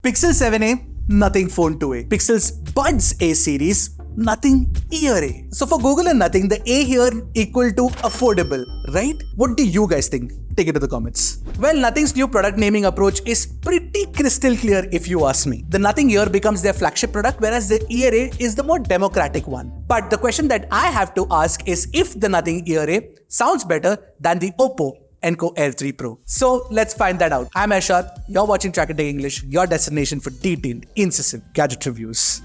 Pixel 7a, nothing phone 2a. Pixel's Buds A series, nothing Ear A. So for Google and nothing, the A here equal to affordable, right? What do you guys think? Take it to the comments. Well, Nothing's new product naming approach is pretty crystal clear if you ask me. The Nothing Ear becomes their flagship product, whereas the Ear A is the more democratic one. But the question that I have to ask is if the Nothing Ear A sounds better than the OPPO Enco Air 3 Pro. So let's find that out. I'm Ashad, you're watching Trakin English, your destination for detailed, incisive gadget reviews.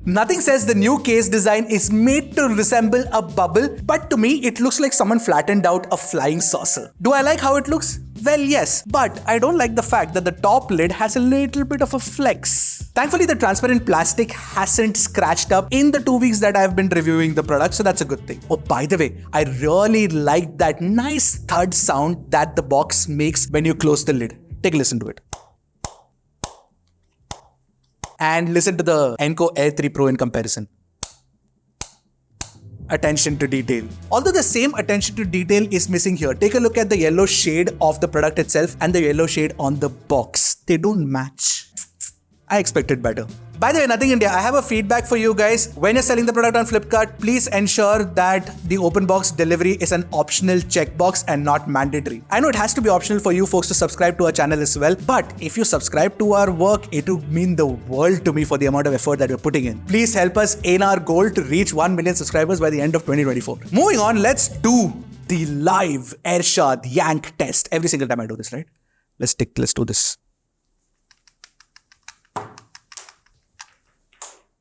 Nothing says the new case design is made to resemble a bubble, but to me it looks like someone flattened out a flying saucer. Do I like how it looks? Well, yes, but I don't like the fact that the top lid has a little bit of a flex. Thankfully, the transparent plastic hasn't scratched up in the 2 weeks that I've been reviewing the product, so that's a good thing. Oh, by the way, I really like that nice thud sound that the box makes when you close the lid. Take a listen to it. And listen to the Enco Air 3 Pro in comparison. Attention to detail. Although the same attention to detail is missing here, take a look at the yellow shade of the product itself and the yellow shade on the box. They don't match. I expected better. By the way, Nothing India, I have a feedback for you guys. When you're selling the product on Flipkart, please ensure that the open box delivery is an optional checkbox and not mandatory. I know it has to be optional for you folks to subscribe to our channel as well, but if you subscribe to our work, it would mean the world to me for the amount of effort that you're putting in. Please help us in our goal to reach 1 million subscribers by the end of 2024. Moving on, let's do the live Ershad yank test. Every single time I do this, right? Let's do this.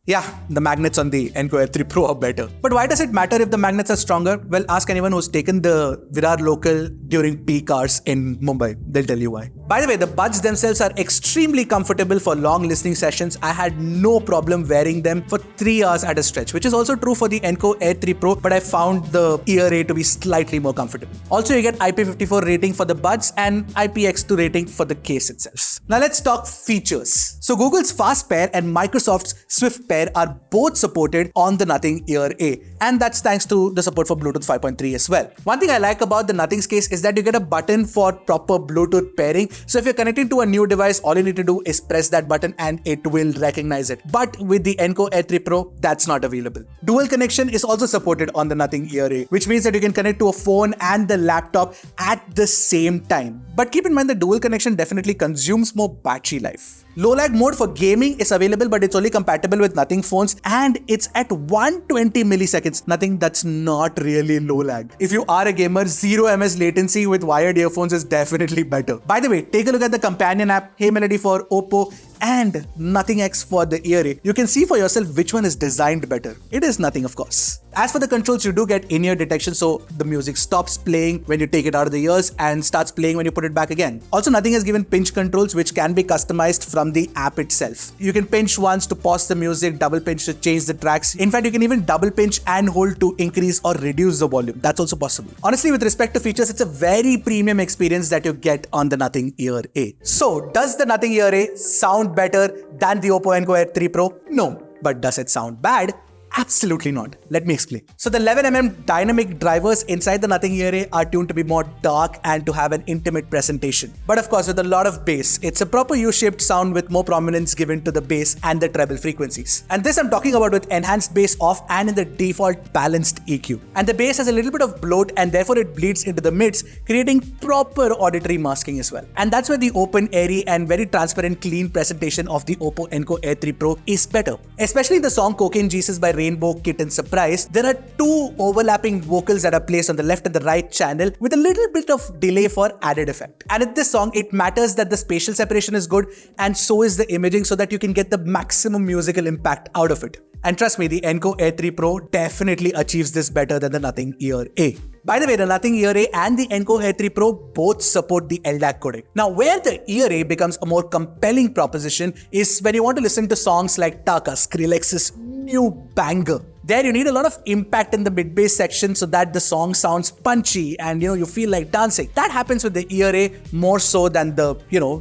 Yeah, the magnets on the Enco Air 3 Pro are better. But why does it matter if the magnets are stronger? Well, ask anyone who's taken the Virar local during peak hours in Mumbai. They'll tell you why. By the way, the buds themselves are extremely comfortable for long listening sessions. I had no problem wearing them for 3 hours at a stretch, which is also true for the Enco Air 3 Pro, but I found the Ear A to be slightly more comfortable. Also, you get IP54 rating for the buds and IPX2 rating for the case itself. Now let's talk features. So Google's Fast Pair and Microsoft's Swift Pair are both supported on the Nothing Ear A, and that's thanks to the support for Bluetooth 5.3 as well. One thing I like about the Nothing's case is that you get a button for proper Bluetooth pairing. So if you're connecting to a new device, all you need to do is press that button and it will recognize it. But with the Enco Air 3 Pro, that's not available. Dual connection is also supported on the Nothing Ear A, which means that you can connect to a phone and the laptop at the same time. But keep in mind the dual connection definitely consumes more battery life. Low lag mode for gaming is available, but it's only compatible with Nothing phones and it's at 120 milliseconds. Nothing, that's not really low lag. If you are a gamer, 0 ms latency with wired earphones is definitely better. By the way, take a look at the companion app, Hey Melody for OPPO and Nothing X for the Ear A. You can see for yourself which one is designed better. It is Nothing, of course. As for the controls, you do get in-ear detection, so the music stops playing when you take it out of the ears and starts playing when you put it back again. Also, Nothing has given pinch controls which can be customized from the app itself. You can pinch once to pause the music, double pinch to change the tracks. In fact, you can even double pinch and hold to increase or reduce the volume. That's also possible. Honestly, with respect to features, it's a very premium experience that you get on the Nothing Ear A. So, does the Nothing Ear A sound better than the OPPO Enco Air 3 Pro? No. But does it sound bad? Absolutely not. Let me explain. So the 11mm dynamic drivers inside the Nothing Ear A are tuned to be more dark and to have an intimate presentation. But of course, with a lot of bass, it's a proper U-shaped sound with more prominence given to the bass and the treble frequencies. And this I'm talking about with enhanced bass off and in the default balanced EQ. And the bass has a little bit of bloat and therefore it bleeds into the mids, creating proper auditory masking as well. And that's where the open, airy and very transparent, clean presentation of the OPPO Enco Air 3 Pro is better. Especially the song Cocaine Jesus by Rainbow Kitten Surprise, there are 2 overlapping vocals that are placed on the left and the right channel with a little bit of delay for added effect. And in this song, it matters that the spatial separation is good and so is the imaging so that you can get the maximum musical impact out of it. And trust me, the Enco Air 3 Pro definitely achieves this better than the Nothing Ear A. By the way, the Nothing Ear A and the Enco Air 3 Pro both support the LDAC codec. Now, where the Ear A becomes a more compelling proposition is when you want to listen to songs like Taka, Skrillex's new banger. There you need a lot of impact in the mid-bass section so that the song sounds punchy and you feel like dancing. That happens with the Ear A more so than the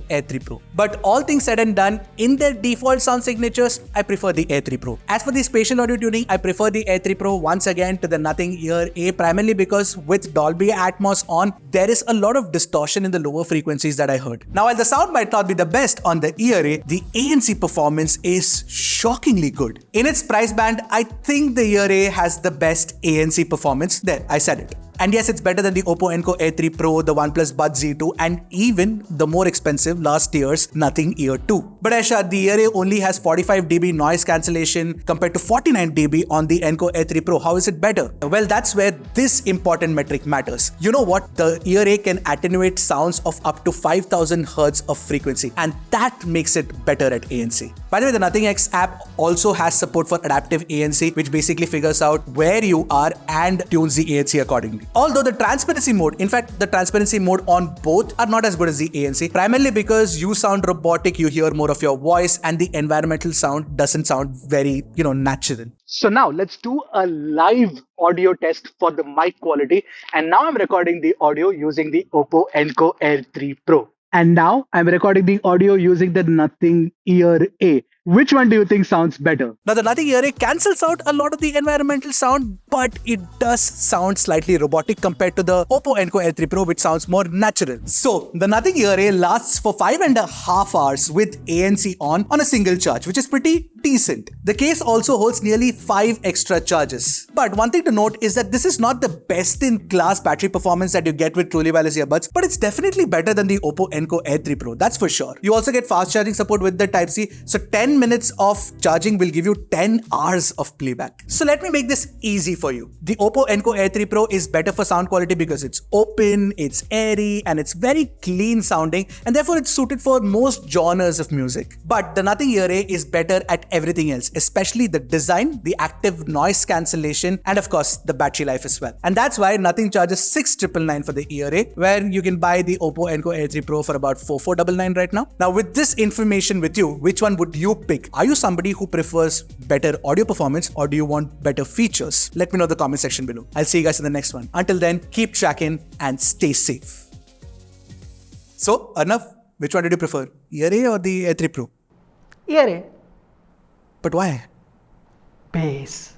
Air 3 Pro. But all things said and done, in their default sound signatures, I prefer the Air 3 Pro. As for the spatial audio tuning, I prefer the Air 3 Pro once again to the Nothing Ear A, primarily because with Dolby Atmos on, there is a lot of distortion in the lower frequencies that I heard. Now, while the sound might not be the best on the Ear A, the ANC performance is shockingly good. In its price band, I think the Ear A has the best ANC performance. There, I said it. And yes, it's better than the OPPO Enco Air 3 Pro, the OnePlus Buds Z2, and even the more expensive last year's Nothing Ear 2. But Aisha, the Ear A only has 45 dB noise cancellation compared to 49 dB on the Enco Air 3 Pro. How is it better? Well, that's where this important metric matters. You know what? The Ear A can attenuate sounds of up to 5000 Hz of frequency, and that makes it better at ANC. By the way, the Nothing X app also has support for adaptive ANC, which basically figures out where you are and tunes the ANC accordingly. Although the transparency mode, in fact, the transparency mode on both are not as good as the ANC, primarily because you sound robotic, you hear more of your voice, and the environmental sound doesn't sound very, natural. So now let's do a live audio test for the mic quality. And now I'm recording the audio using the OPPO Enco Air 3 Pro. And now I'm recording the audio using the Nothing Ear A. Which one do you think sounds better? Now, the Nothing Ear A cancels out a lot of the environmental sound, but it does sound slightly robotic compared to the OPPO Enco Air 3 Pro, which sounds more natural. So, the Nothing Ear A lasts for 5.5 hours with ANC on a single charge, which is pretty decent. The case also holds nearly 5 extra charges. But one thing to note is that this is not the best-in-class battery performance that you get with truly wireless earbuds, but it's definitely better than the OPPO Enco Air 3 Pro, that's for sure. You also get fast charging support with the Type-C, so 10 minutes of charging will give you 10 hours of playback. So let me make this easy for you. The OPPO Enco Air 3 Pro is better for sound quality because it's open, it's airy, and it's very clean sounding, and therefore it's suited for most genres of music. But the Nothing Ear A is better at everything else, especially the design, the active noise cancellation, and of course the battery life as well. And that's why Nothing charges 6,999 for the Ear A, where you can buy the OPPO Enco Air 3 Pro for about 4,499 right now. Now, with this information with you, which one would you pick? Are you somebody who prefers better audio performance, or do you want better features? Let me know in the comment section below. I'll see you guys in the next one. Until then, keep Trakin and stay safe. So, Arnav, which one did you prefer? Ear A or the Air 3 Pro? Ear A. But why? Bass.